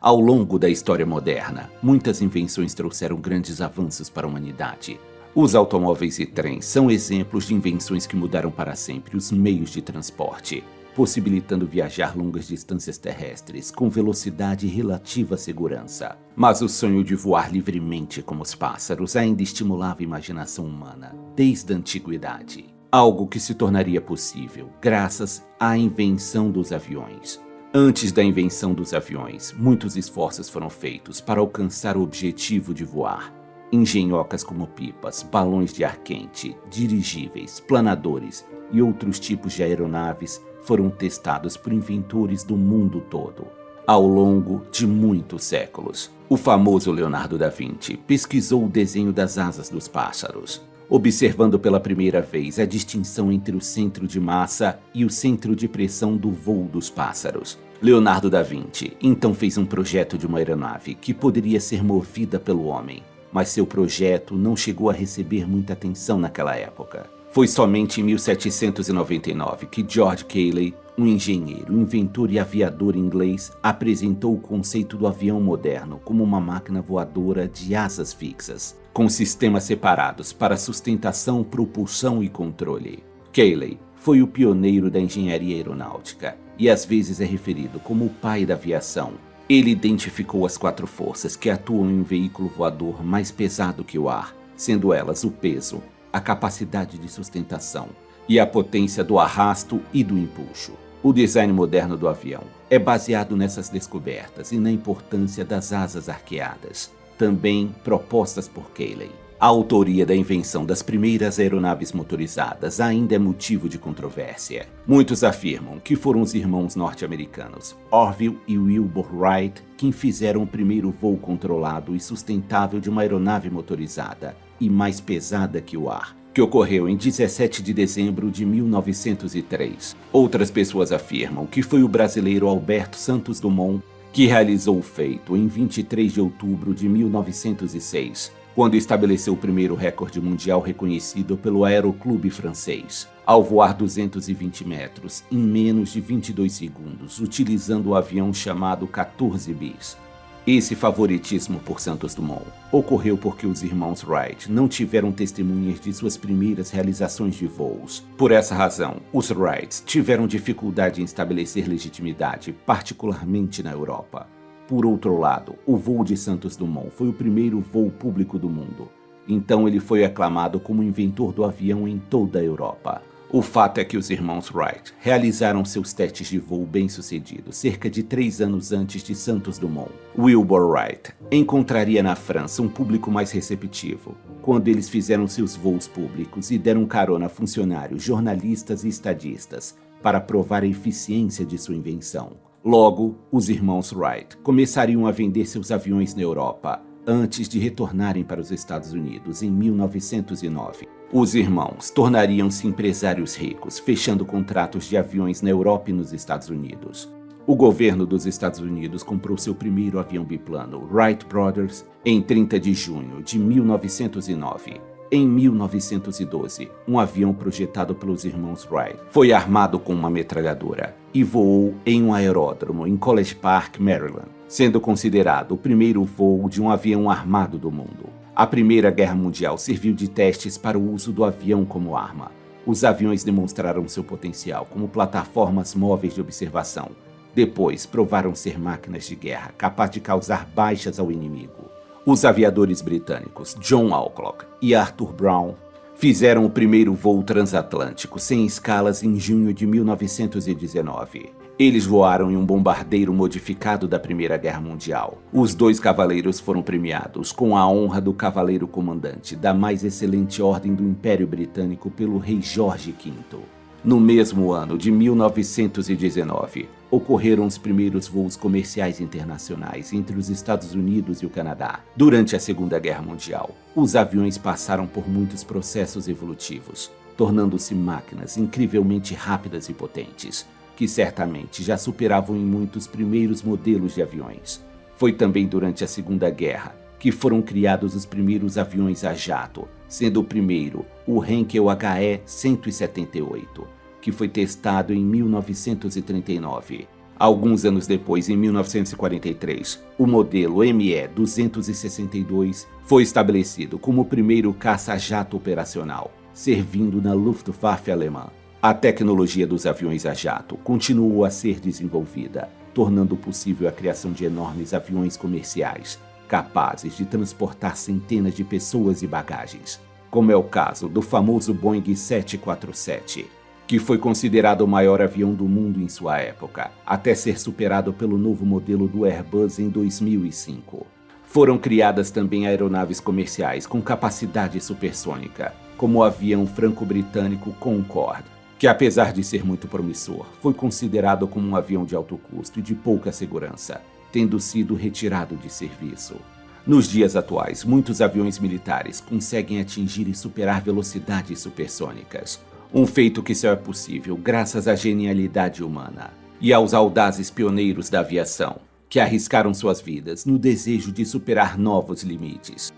Ao longo da história moderna, muitas invenções trouxeram grandes avanços para a humanidade. Os automóveis e trens são exemplos de invenções que mudaram para sempre os meios de transporte, possibilitando viajar longas distâncias terrestres com velocidade e relativa segurança. Mas o sonho de voar livremente como os pássaros ainda estimulava a imaginação humana desde a antiguidade. Algo que se tornaria possível graças à invenção dos aviões. Antes da invenção dos aviões, muitos esforços foram feitos para alcançar o objetivo de voar. Engenhocas como pipas, balões de ar quente, dirigíveis, planadores e outros tipos de aeronaves foram testados por inventores do mundo todo. Ao longo de muitos séculos, o famoso Leonardo da Vinci pesquisou o desenho das asas dos pássaros, observando pela primeira vez a distinção entre o centro de massa e o centro de pressão do voo dos pássaros. Leonardo da Vinci então fez um projeto de uma aeronave que poderia ser movida pelo homem, mas seu projeto não chegou a receber muita atenção naquela época. Foi somente em 1799 que George Cayley, um engenheiro, inventor e aviador inglês, apresentou o conceito do avião moderno como uma máquina voadora de asas fixas, com sistemas separados para sustentação, propulsão e controle. Cayley foi o pioneiro da engenharia aeronáutica e às vezes é referido como o pai da aviação. Ele identificou as 4 forças que atuam em um veículo voador mais pesado que o ar, sendo elas o peso, a capacidade de sustentação e a potência do arrasto e do empuxo. O design moderno do avião é baseado nessas descobertas e na importância das asas arqueadas, também propostas por Cayley. A autoria da invenção das primeiras aeronaves motorizadas ainda é motivo de controvérsia. Muitos afirmam que foram os irmãos norte-americanos Orville e Wilbur Wright quem fizeram o primeiro voo controlado e sustentável de uma aeronave motorizada e mais pesada que o ar, que ocorreu em 17 de dezembro de 1903. Outras pessoas afirmam que foi o brasileiro Alberto Santos Dumont que realizou o feito em 23 de outubro de 1906, quando estabeleceu o primeiro recorde mundial reconhecido pelo Aeroclube francês, ao voar 220 metros em menos de 22 segundos, utilizando o avião chamado 14 bis. Esse favoritismo por Santos Dumont ocorreu porque os irmãos Wright não tiveram testemunhas de suas primeiras realizações de voos. Por essa razão, os Wrights tiveram dificuldade em estabelecer legitimidade, particularmente na Europa. Por outro lado, o voo de Santos Dumont foi o primeiro voo público do mundo, então ele foi aclamado como inventor do avião em toda a Europa. O fato é que os irmãos Wright realizaram seus testes de voo bem-sucedidos cerca de 3 anos antes de Santos Dumont. Wilbur Wright encontraria na França um público mais receptivo, quando eles fizeram seus voos públicos e deram carona a funcionários, jornalistas e estadistas para provar a eficiência de sua invenção. Logo, os irmãos Wright começariam a vender seus aviões na Europa, antes de retornarem para os Estados Unidos em 1909. Os irmãos tornariam-se empresários ricos, fechando contratos de aviões na Europa e nos Estados Unidos. O governo dos Estados Unidos comprou seu primeiro avião biplano, Wright Brothers, em 30 de junho de 1909. Em 1912, um avião projetado pelos irmãos Wright foi armado com uma metralhadora e voou em um aeródromo em College Park, Maryland, sendo considerado o primeiro voo de um avião armado do mundo. A Primeira Guerra Mundial serviu de testes para o uso do avião como arma. Os aviões demonstraram seu potencial como plataformas móveis de observação. Depois, provaram ser máquinas de guerra capazes de causar baixas ao inimigo. Os aviadores britânicos John Alcock e Arthur Brown fizeram o primeiro voo transatlântico sem escalas em junho de 1919. Eles voaram em um bombardeiro modificado da Primeira Guerra Mundial. Os 2 cavaleiros foram premiados com a honra do Cavaleiro Comandante da mais excelente ordem do Império Britânico pelo rei Jorge V. No mesmo ano de 1919, ocorreram os primeiros voos comerciais internacionais entre os Estados Unidos e o Canadá. Durante a Segunda Guerra Mundial, os aviões passaram por muitos processos evolutivos, tornando-se máquinas incrivelmente rápidas e potentes, que certamente já superavam em muitos primeiros modelos de aviões. Foi também durante a Segunda Guerra que foram criados os primeiros aviões a jato, sendo o primeiro o Heinkel HE-178, que foi testado em 1939. Alguns anos depois, em 1943, o modelo ME-262 foi estabelecido como o primeiro caça-jato operacional, servindo na Luftwaffe alemã. A tecnologia dos aviões a jato continuou a ser desenvolvida, tornando possível a criação de enormes aviões comerciais, capazes de transportar centenas de pessoas e bagagens, como é o caso do famoso Boeing 747, que foi considerado o maior avião do mundo em sua época, até ser superado pelo novo modelo do Airbus em 2005. Foram criadas também aeronaves comerciais com capacidade supersônica, como o avião franco-britânico Concorde, que apesar de ser muito promissor, foi considerado como um avião de alto custo e de pouca segurança, tendo sido retirado de serviço. Nos dias atuais, muitos aviões militares conseguem atingir e superar velocidades supersônicas, um feito que só é possível graças à genialidade humana e aos audazes pioneiros da aviação, que arriscaram suas vidas no desejo de superar novos limites.